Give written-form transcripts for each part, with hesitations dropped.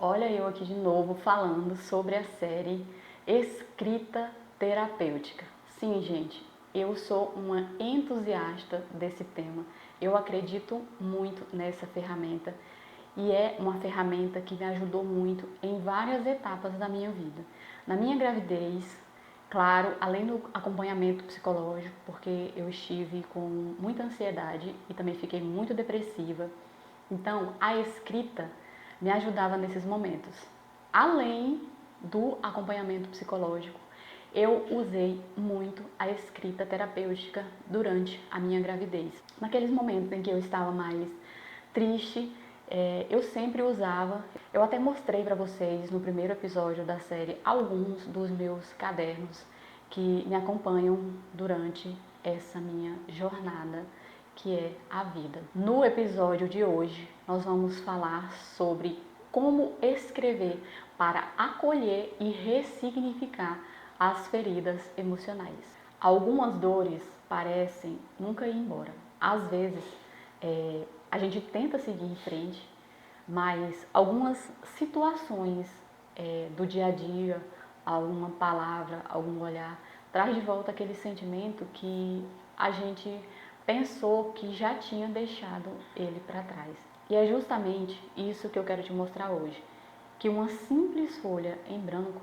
Olha eu aqui de novo falando sobre a série Escrita Terapêutica. Sim, gente, eu sou uma entusiasta desse tema. Eu acredito muito nessa ferramenta e é uma ferramenta que me ajudou muito em várias etapas da minha vida. Na minha gravidez, claro, além do acompanhamento psicológico, porque eu estive com muita ansiedade e também fiquei muito depressiva. Então, a escrita me ajudava nesses momentos. Além do acompanhamento psicológico, eu usei muito a escrita terapêutica durante a minha gravidez. Naqueles momentos em que eu estava mais triste, eu sempre usava. Eu até mostrei para vocês no primeiro episódio da série alguns dos meus cadernos que me acompanham durante essa minha jornada que é a vida. No episódio de hoje, nós vamos falar sobre como escrever para acolher e ressignificar as feridas emocionais. Algumas dores parecem nunca ir embora. Às vezes, a gente tenta seguir em frente, mas algumas situações do dia a dia, alguma palavra, algum olhar, traz de volta aquele sentimento que a gente pensou que já tinha deixado ele para trás. E é justamente isso que eu quero te mostrar hoje, que uma simples folha em branco,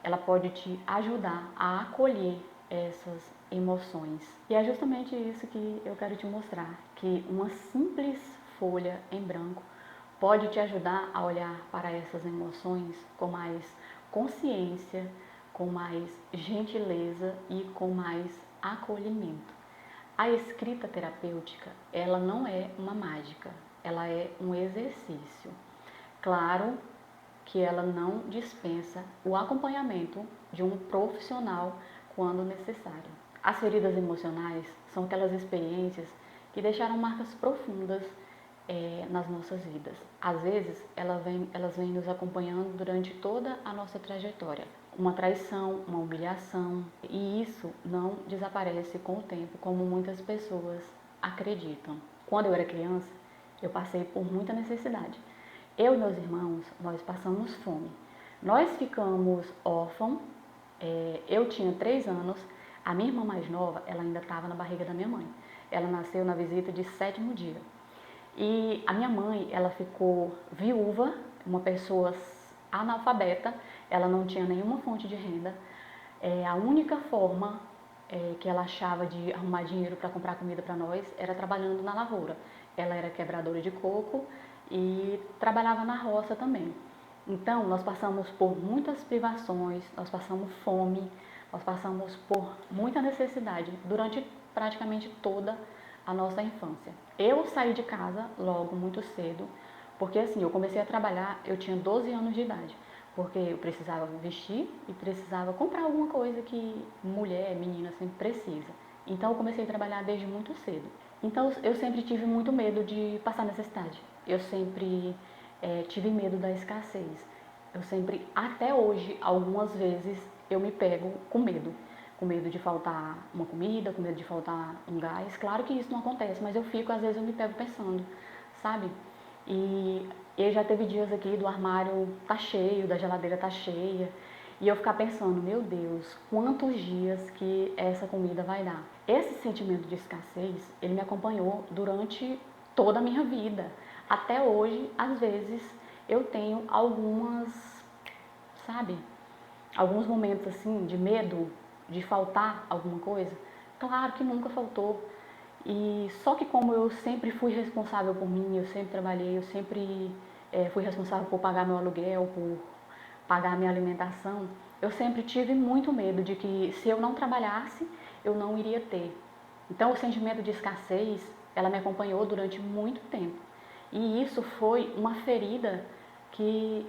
ela pode te ajudar a acolher essas emoções. E é justamente isso que eu quero te mostrar, que uma simples folha em branco pode te ajudar a olhar para essas emoções com mais consciência, com mais gentileza e com mais acolhimento. A escrita terapêutica, ela não é uma mágica, ela é um exercício. Claro que ela não dispensa o acompanhamento de um profissional quando necessário. As feridas emocionais são aquelas experiências que deixaram marcas profundas nas nossas vidas. Às vezes, elas vêm nos acompanhando durante toda a nossa trajetória. Uma traição, uma humilhação, e isso não desaparece com o tempo, como muitas pessoas acreditam. Quando eu era criança, eu passei por muita necessidade. Eu e meus irmãos, nós passamos fome. Nós ficamos órfãos, eu tinha 3 anos, a minha irmã mais nova, ela ainda estava na barriga da minha mãe. Ela nasceu na visita de 7º dia. E a minha mãe, ela ficou viúva, uma pessoa analfabeta, ela não tinha nenhuma fonte de renda. A única forma que ela achava de arrumar dinheiro para comprar comida para nós era trabalhando na lavoura. Ela era quebradora de coco e trabalhava na roça também. Então, nós passamos por muitas privações, nós passamos fome, nós passamos por muita necessidade durante praticamente toda a nossa infância. Eu saí de casa logo muito cedo, porque assim, eu comecei a trabalhar, eu tinha 12 anos de idade, porque eu precisava vestir e precisava comprar alguma coisa que mulher, menina sempre precisa. Então eu comecei a trabalhar desde muito cedo. Então eu sempre tive muito medo de passar necessidade. Eu sempre tive medo da escassez. Eu sempre, até hoje, algumas vezes eu me pego com medo de faltar uma comida, com medo de faltar um gás. Claro que isso não acontece, mas eu fico, às vezes eu me pego pensando, sabe? E já teve dias aqui do armário tá cheio, da geladeira tá cheia, e eu ficar pensando, meu Deus, quantos dias que essa comida vai dar? Esse sentimento de escassez, ele me acompanhou durante toda a minha vida. Até hoje, às vezes, eu tenho sabe, alguns momentos assim de medo de faltar alguma coisa. Claro que nunca faltou. E só que como eu sempre fui responsável por mim, eu sempre trabalhei, eu sempre fui responsável por pagar meu aluguel, por pagar minha alimentação, eu sempre tive muito medo de que se eu não trabalhasse, eu não iria ter. Então o sentimento de escassez, ela me acompanhou durante muito tempo. E isso foi uma ferida que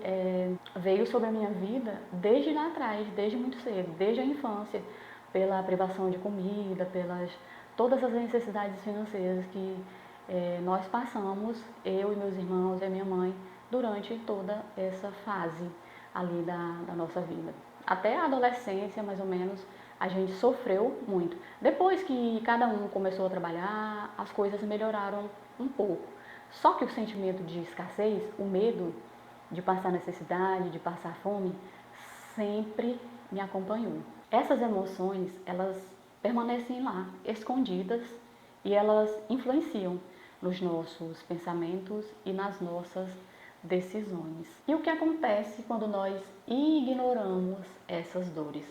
veio sobre a minha vida desde lá atrás, desde muito cedo, desde a infância, pela privação de comida, pelas todas as necessidades financeiras que nós passamos, eu e meus irmãos e a minha mãe, durante toda essa fase ali da nossa vida. Até a adolescência, mais ou menos, a gente sofreu muito. Depois que cada um começou a trabalhar, as coisas melhoraram um pouco. Só que o sentimento de escassez, o medo de passar necessidade, de passar fome, sempre me acompanhou. Essas emoções, elas permanecem lá, escondidas, e elas influenciam nos nossos pensamentos e nas nossas decisões. E o que acontece quando nós ignoramos essas dores?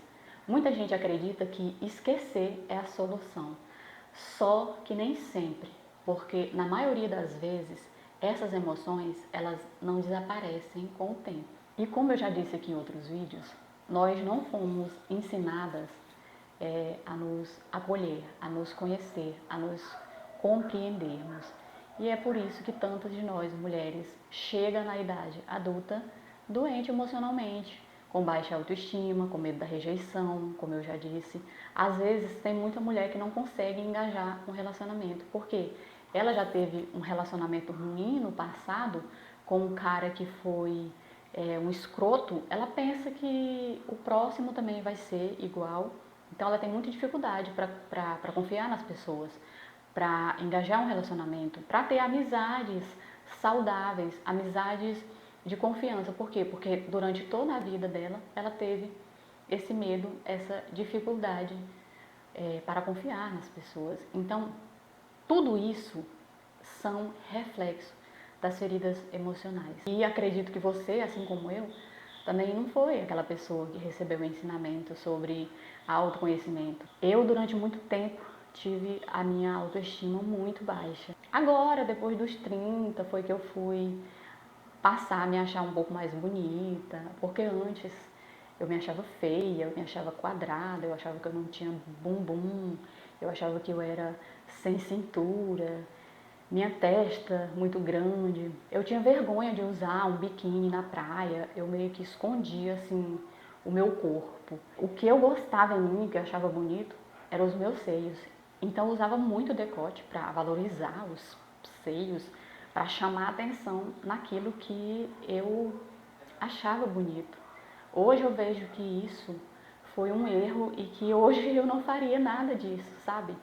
Muita gente acredita que esquecer é a solução, só que nem sempre, porque na maioria das vezes essas emoções elas não desaparecem com o tempo. E como eu já disse aqui em outros vídeos, nós não fomos ensinadas a nos acolher, a nos conhecer, a nos compreendermos. E é por isso que tantas de nós, mulheres, chegam na idade adulta doente emocionalmente, com baixa autoestima, com medo da rejeição, como eu já disse. Às vezes tem muita mulher que não consegue engajar um relacionamento, porque ela já teve um relacionamento ruim no passado com um cara que foi um escroto, ela pensa que o próximo também vai ser igual. Então ela tem muita dificuldade para confiar nas pessoas, para engajar um relacionamento, para ter amizades saudáveis, amizades de confiança. Por quê? Porque durante toda a vida dela, ela teve esse medo, essa dificuldade para confiar nas pessoas. Então, tudo isso são reflexos das feridas emocionais. E acredito que você, assim como eu, também não foi aquela pessoa que recebeu o ensinamento sobre autoconhecimento. Eu, durante muito tempo, tive a minha autoestima muito baixa. Agora, depois dos 30, foi que eu fui passar a me achar um pouco mais bonita, porque antes eu me achava feia, eu me achava quadrada, eu achava que eu não tinha bumbum, eu achava que eu era sem cintura, minha testa muito grande. Eu tinha vergonha de usar um biquíni na praia, eu meio que escondia assim o meu corpo. O que eu gostava em mim, que eu achava bonito, eram os meus seios. Então eu usava muito decote para valorizar os seios, para chamar atenção naquilo que eu achava bonito. Hoje eu vejo que isso foi um erro e que hoje eu não faria nada disso, sabe?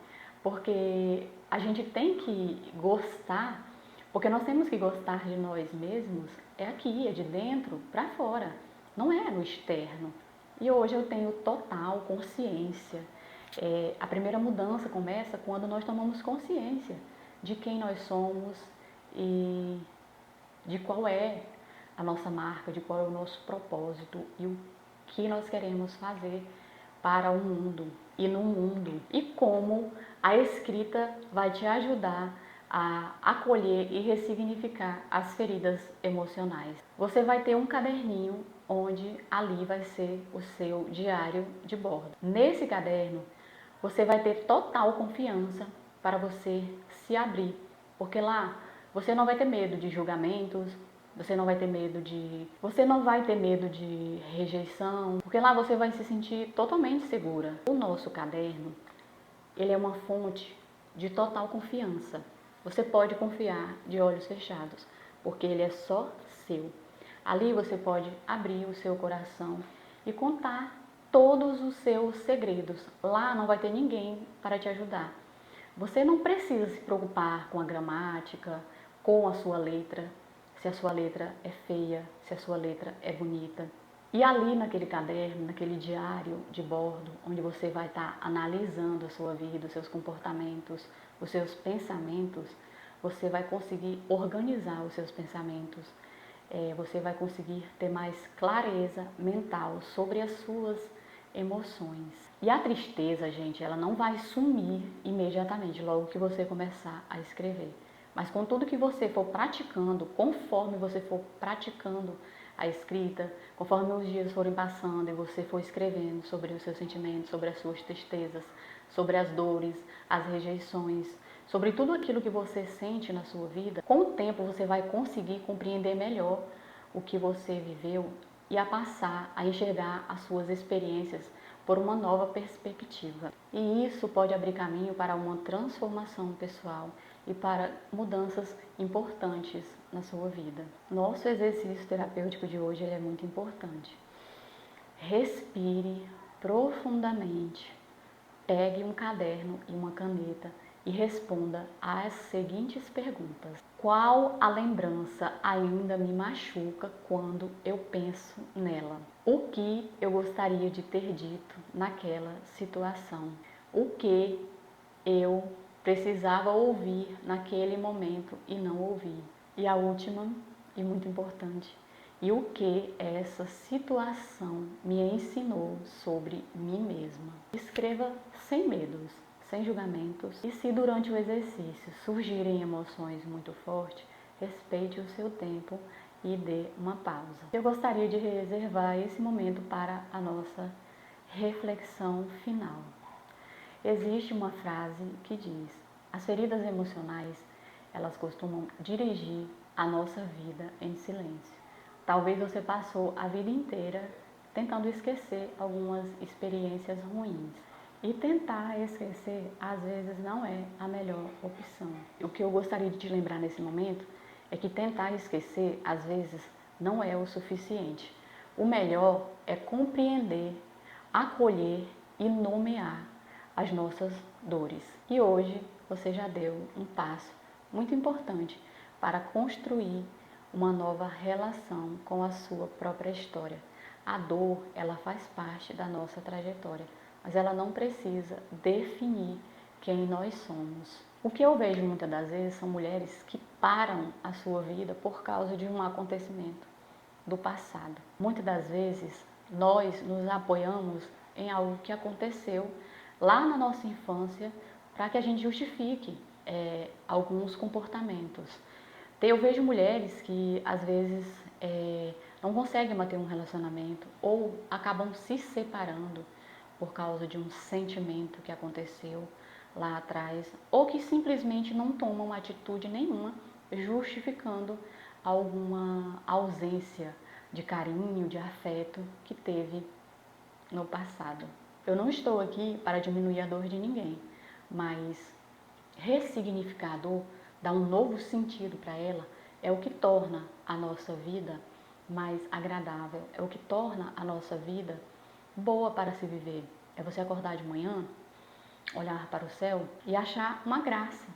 Porque a gente tem que gostar, porque nós temos que gostar de nós mesmos, é aqui, é de dentro para fora, não é no externo. E hoje eu tenho total consciência. A primeira mudança começa quando nós tomamos consciência de quem nós somos e de qual é a nossa marca, de qual é o nosso propósito e o que nós queremos fazer para o mundo e no mundo. E como a escrita vai te ajudar a acolher e ressignificar as feridas emocionais. Você vai ter um caderninho onde ali vai ser o seu diário de bordo. Nesse caderno, você vai ter total confiança para você se abrir, porque lá você não vai ter medo de julgamentos, você não vai ter medo de rejeição, porque lá você vai se sentir totalmente segura. O nosso caderno, ele é uma fonte de total confiança. Você pode confiar de olhos fechados, porque ele é só seu. Ali você pode abrir o seu coração e contar todos os seus segredos. Lá não vai ter ninguém para te ajudar. Você não precisa se preocupar com a gramática, com a sua letra, se a sua letra é feia, se a sua letra é bonita. E ali naquele caderno, naquele diário de bordo, onde você vai estar analisando a sua vida, os seus comportamentos, os seus pensamentos, você vai conseguir organizar os seus pensamentos. Você vai conseguir ter mais clareza mental sobre as suas emoções. E a tristeza, gente, ela não vai sumir imediatamente, logo que você começar a escrever. Mas com tudo que você for praticando, conforme você for praticando a escrita, conforme os dias forem passando e você for escrevendo sobre os seus sentimentos, sobre as suas tristezas, sobre as dores, as rejeições, sobre tudo aquilo que você sente na sua vida, com o tempo você vai conseguir compreender melhor o que você viveu e a passar a enxergar as suas experiências por uma nova perspectiva. E isso pode abrir caminho para uma transformação pessoal e para mudanças importantes na sua vida. Nosso exercício terapêutico de hoje ele é muito importante. Respire profundamente, pegue um caderno e uma caneta e responda às seguintes perguntas. Qual a lembrança ainda me machuca quando eu penso nela? O que eu gostaria de ter dito naquela situação? O que eu precisava ouvir naquele momento e não ouvi? E a última, e muito importante, e o que essa situação me ensinou sobre mim mesma? Escreva sem medos, sem julgamentos, e se durante o exercício surgirem emoções muito fortes, respeite o seu tempo e dê uma pausa. Eu gostaria de reservar esse momento para a nossa reflexão final. Existe uma frase que diz: as feridas emocionais, elas costumam dirigir a nossa vida em silêncio. Talvez você passou a vida inteira tentando esquecer algumas experiências ruins. E tentar esquecer, às vezes, não é a melhor opção. O que eu gostaria de te lembrar nesse momento é que tentar esquecer, às vezes, não é o suficiente. O melhor é compreender, acolher e nomear as nossas dores. E hoje você já deu um passo muito importante para construir uma nova relação com a sua própria história. A dor, ela faz parte da nossa trajetória, mas ela não precisa definir quem nós somos. O que eu vejo muitas das vezes são mulheres que param a sua vida por causa de um acontecimento do passado. Muitas das vezes nós nos apoiamos em algo que aconteceu lá na nossa infância para que a gente justifique alguns comportamentos. Eu vejo mulheres que às vezes não conseguem manter um relacionamento ou acabam se separando por causa de um sentimento que aconteceu lá atrás, ou que simplesmente não tomam atitude nenhuma justificando alguma ausência de carinho, de afeto que teve no passado. Eu não estou aqui para diminuir a dor de ninguém, mas ressignificar a dor, dar um novo sentido para ela, é o que torna a nossa vida mais agradável, é o que torna a nossa vida boa para se viver. É você acordar de manhã, olhar para o céu e achar uma graça.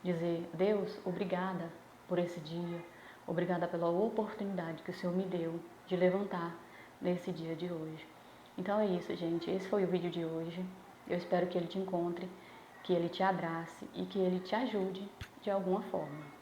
Dizer: Deus, obrigada por esse dia, obrigada pela oportunidade que o Senhor me deu de levantar nesse dia de hoje. Então é isso, gente. Esse foi o vídeo de hoje. Eu espero que ele te encontre, que ele te abrace e que ele te ajude de alguma forma.